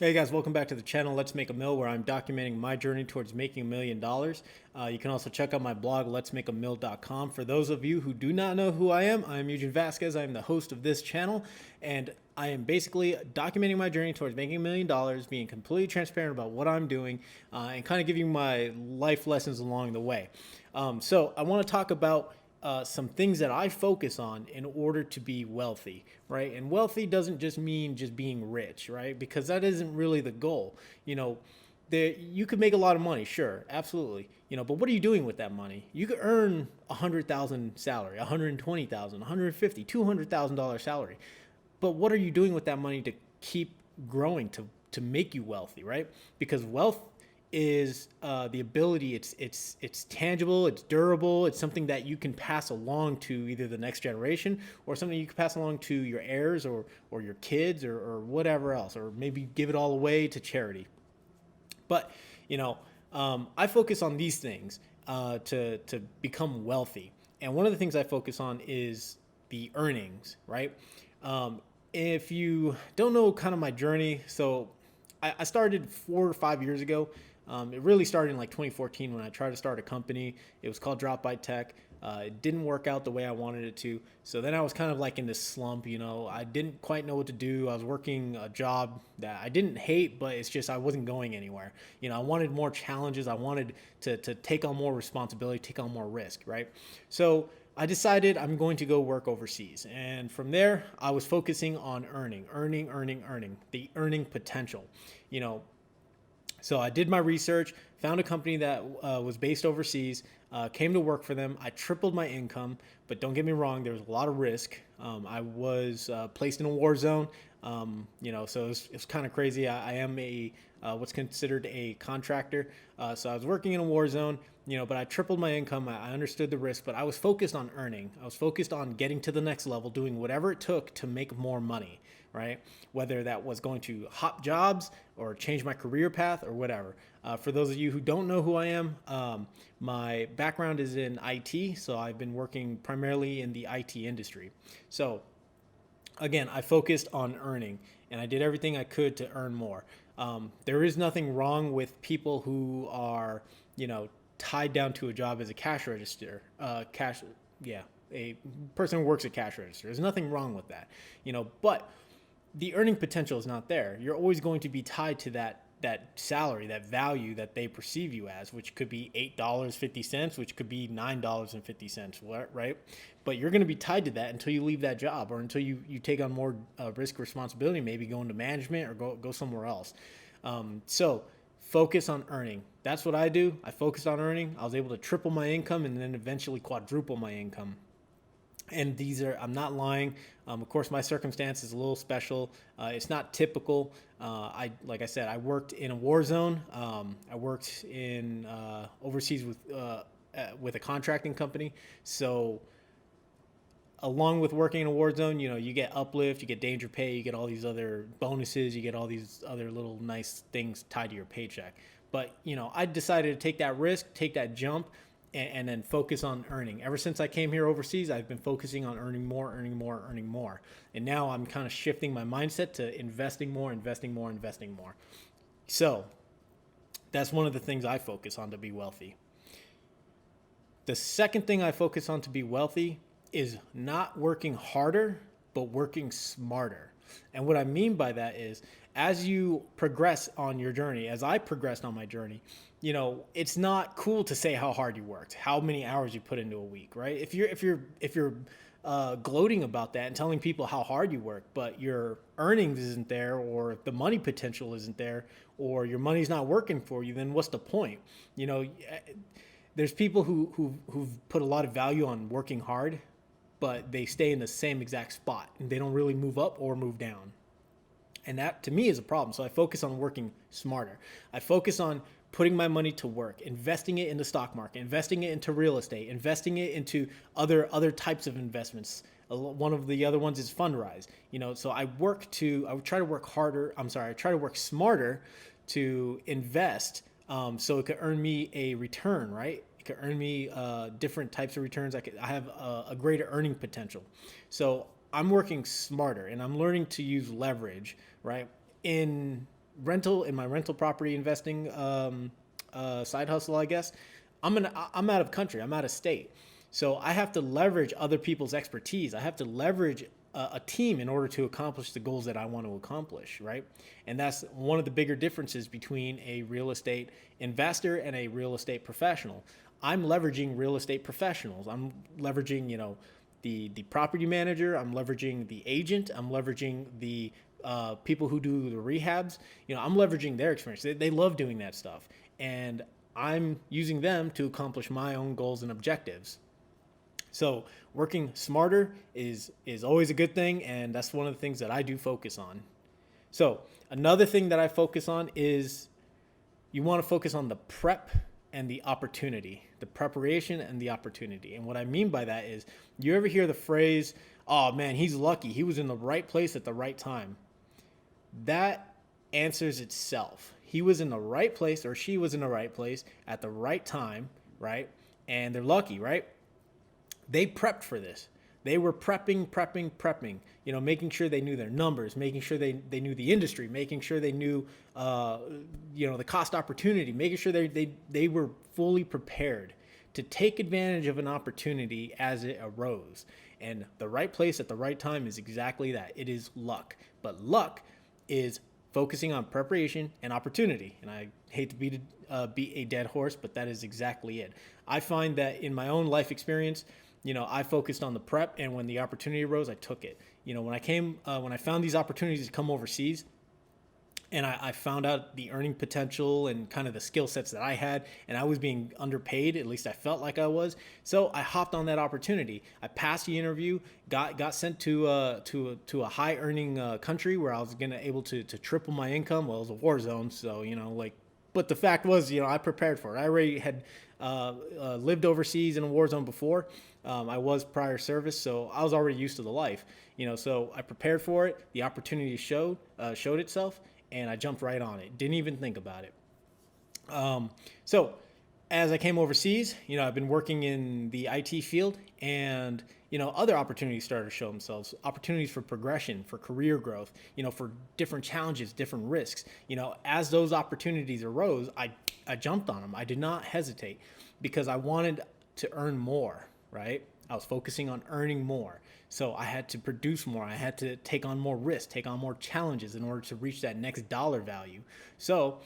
Hey guys, welcome back to the channel Let's Make a Mill, where I'm documenting my journey towards making $1 million. You can also check out my blog, letsmakeamill.com. For those of you who do not know who I am Eugene Vasquez. I am the host of this channel, and I am basically documenting my journey towards making $1 million, being completely transparent about what I'm doing, and kind of giving my life lessons along the way. So I want to talk about some things that I focus on in order to be wealthy, right? And wealthy doesn't just mean just being rich, right? Because that isn't really the goal. You could make a lot of money, sure, absolutely. But what are you doing with that money? You could earn 100,000 salary, 120,000, 150, $200,000 salary. But what are you doing with that money to keep growing, to make you wealthy, right? Because wealth is the ability. It's tangible, it's durable, it's something that you can pass along to either the next generation, or something you can pass along to your heirs, or your kids, or whatever else, or maybe give it all away to charity. But I focus on these things to become wealthy. And one of the things I focus on is the earnings, right? If you don't know kind of my journey, so I started 4 or 5 years ago. It really started in like 2014 when I tried to start a company. It was called Drop by Tech. It didn't work out the way I wanted it to. So then I was kind of like in this slump. I didn't quite know what to do. I was working a job that I didn't hate, but it's just I wasn't going anywhere. I wanted more challenges. I wanted to take on more responsibility, take on more risk, right? So I decided I'm going to go work overseas. And from there, I was focusing on earning, the earning potential. You know, so I did my research, found a company that was based overseas, came to work for them. I tripled my income, but don't get me wrong, there was a lot of risk. I was placed in a war zone, so it's kind of crazy. I am a what's considered a contractor. So I was working in a war zone, but I tripled my income. I understood the risk, but I was focused on earning. I was focused on getting to the next level, doing whatever it took to make more money, right? Whether that was going to hop jobs or change my career path or whatever. For those of you who don't know who I am, my background is in IT, so I've been working primarily in the IT industry. So again, I focused on earning, and I did everything I could to earn more. There is nothing wrong with people who are, tied down to a job as a cash register, a person who works at cash register. There's nothing wrong with that, but the earning potential is not there. You're always going to be tied to that salary, that value that they perceive you as, which could be $8.50, which could be $9.50, right? But you're going to be tied to that until you leave that job, or until you take on more risk responsibility, maybe go into management or go somewhere else. So focus on earning. That's what I do. I focused on earning. I was able to triple my income and then eventually quadruple my income. And I'm not lying. Of course, my circumstance is a little special. It's not typical. Like I said, I worked in a war zone. I worked in overseas with a contracting company. So along with working in a war zone, you get uplift, you get danger pay, you get all these other bonuses, you get all these other little nice things tied to your paycheck. But, I decided to take that risk, take that jump, and then focus on earning. Ever since I came here overseas, I've been focusing on earning more. And now I'm kind of shifting my mindset to investing more. So that's one of the things I focus on to be wealthy. The second thing I focus on to be wealthy is not working harder, but working smarter. And what I mean by that is, as you progress on your journey, as I progressed on my journey, it's not cool to say how hard you worked, how many hours you put into a week, right? If you're gloating about that and telling people how hard you work, but your earnings isn't there, or the money potential isn't there, or your money's not working for you, then what's the point? There's people who've put a lot of value on working hard, but they stay in the same exact spot and they don't really move up or move down. And that to me is a problem. So I focus on working smarter. I focus on putting my money to work, investing it in the stock market, investing it into real estate, investing it into other types of investments. One of the other ones is Fundrise. So I try to work harder. I try to work smarter to invest, so it could earn me a return, right? It could earn me different types of returns. I have a greater earning potential. So I'm working smarter, and I'm learning to use leverage, right? In my rental property investing side hustle, I guess, I'm out of country. I'm out of state. So I have to leverage other people's expertise. I have to leverage a team in order to accomplish the goals that I want to accomplish, right? And that's one of the bigger differences between a real estate investor and a real estate professional. I'm leveraging real estate professionals. I'm leveraging, the property manager. I'm leveraging the agent. I'm leveraging the people who do the rehabs. I'm leveraging their experience. They love doing that stuff, and I'm using them to accomplish my own goals and objectives. So working smarter is always a good thing, and that's one of the things that I do focus on. So another thing that I focus on is you want to focus on the prep and the opportunity, the preparation and the opportunity. And what I mean by that is, you ever hear the phrase, "Oh man, he's lucky. He was in the right place at the right time." That answers itself. He was in the right place, or she was in the right place at the right time, right? And they're lucky, right? They prepped for this. They were prepping, making sure they knew their numbers, making sure they knew the industry, making sure they knew, the cost opportunity, making sure they were fully prepared to take advantage of an opportunity as it arose. And the right place at the right time is exactly that. It is luck. But luck is focusing on preparation and opportunity. And I hate to beat a dead horse, but that is exactly it. I find that in my own life experience, I focused on the prep, and when the opportunity arose, I took it. When I found these opportunities to come overseas, and I found out the earning potential and kind of the skill sets that I had, and I was being underpaid, at least I felt like I was. So I hopped on that opportunity. I passed the interview, got sent to a high earning country where I was able to triple my income. Well, it was a war zone, so but the fact was, I prepared for it. I already had lived overseas in a war zone before. I was prior service, so I was already used to the life. So I prepared for it. The opportunity showed itself, and I jumped right on it. Didn't even think about it. So as I came overseas, I've been working in the IT field, and other opportunities started to show themselves. Opportunities for progression, for career growth, for different challenges, different risks. As those opportunities arose, I jumped on them. I did not hesitate, because I wanted to earn more, right? I was focusing on earning more. So I had to produce more. I had to take on more risks, take on more challenges in order to reach that next dollar value. So,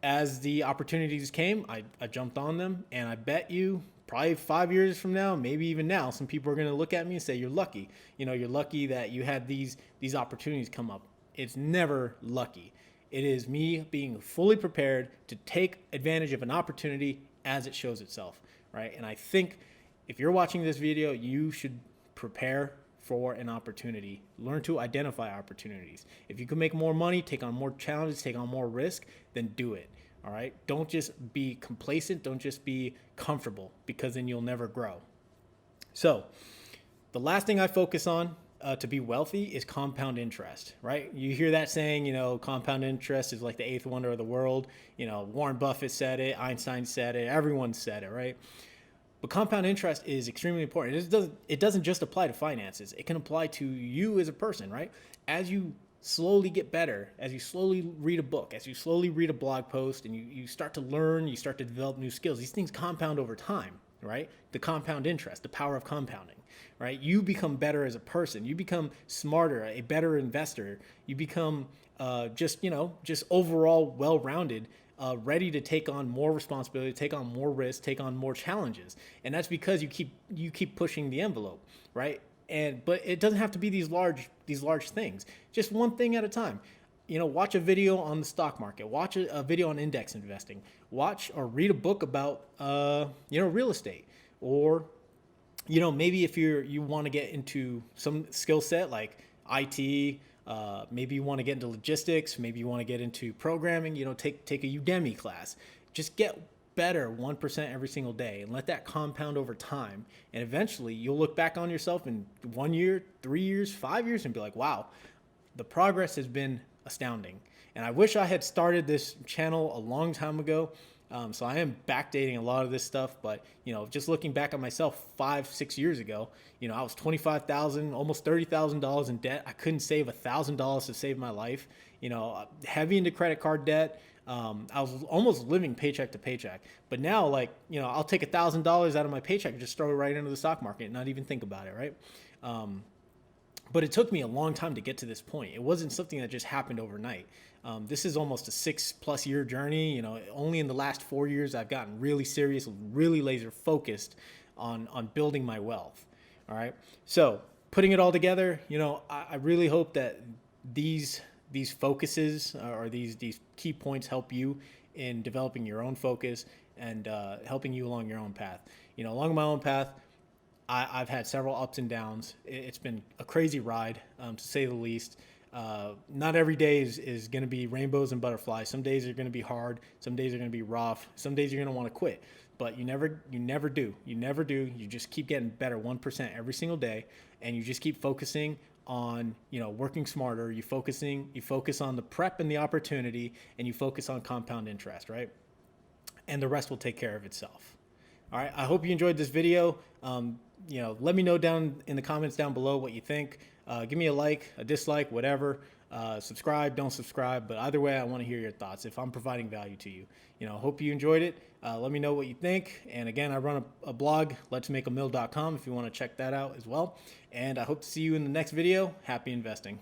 as the opportunities came, I jumped on them, and I bet you probably 5 years from now, maybe even now, some people are going to look at me and say, "You're lucky. You're lucky that you had these opportunities come up." It's never lucky. It is me being fully prepared to take advantage of an opportunity as it shows itself, right? And I think if you're watching this video, you should prepare for an opportunity. Learn to identify opportunities. If you can make more money, take on more challenges, take on more risk, then do it. All right. Don't just be complacent. Don't just be comfortable, because then you'll never grow. So the last thing I focus on to be wealthy is compound interest, right? You hear that saying, compound interest is like the eighth wonder of the world. Warren Buffett said it, Einstein said it, everyone said it, right? But compound interest is extremely important. It doesn't just apply to finances. It can apply to you as a person, right? As you slowly get better, as you slowly read a book, as you slowly read a blog post, and you start to learn, you start to develop new skills, these things compound over time, right? The compound interest, the power of compounding, right? You become better as a person. You become smarter, a better investor. You become just overall well-rounded, ready to take on more responsibility, take on more risk, take on more challenges. And that's because you keep pushing the envelope, right? But it doesn't have to be these large things. Just one thing at a time. Watch a video on the stock market, watch a video on index investing, watch or read a book about real estate, or maybe if you want to get into some skill set like IT, maybe you want to get into logistics, maybe you want to get into programming, take a Udemy class. Just get better 1% every single day, and let that compound over time. And eventually you'll look back on yourself in 1 year, 3 years, 5 years, and be like, wow, the progress has been astounding. And I wish I had started this channel a long time ago. So I am backdating a lot of this stuff, but just looking back at myself 5, 6 years ago, I was 25,000, almost $30,000 in debt. I couldn't save $1,000 to save my life. Heavy into credit card debt. I was almost living paycheck to paycheck. But now, I'll take $1,000 out of my paycheck and just throw it right into the stock market and not even think about it, right? But it took me a long time to get to this point. It wasn't something that just happened overnight. This is almost a 6+ year journey. Only in the last 4 years I've gotten really serious, really laser focused on building my wealth. All right. So putting it all together, I really hope that these focuses or these key points help you in developing your own focus and helping you along your own path. Along my own path, I've had several ups and downs. It's been a crazy ride, to say the least. Not every day is going to be rainbows and butterflies. Some days are going to be hard. Some days are going to be rough. Some days you're going to want to quit. But you never do. You never do. You just keep getting better 1% every single day, and you just keep focusing on working smarter. You focus on the prep and the opportunity, and you focus on compound interest, right? And the rest will take care of itself. All right. I hope you enjoyed this video. Let me know down in the comments down below what you think. Give me a like, a dislike, whatever. Subscribe, don't subscribe. But either way, I want to hear your thoughts if I'm providing value to you. Hope you enjoyed it. Let me know what you think. And again, I run a blog, letsmakeamill.com, if you want to check that out as well. And I hope to see you in the next video. Happy investing.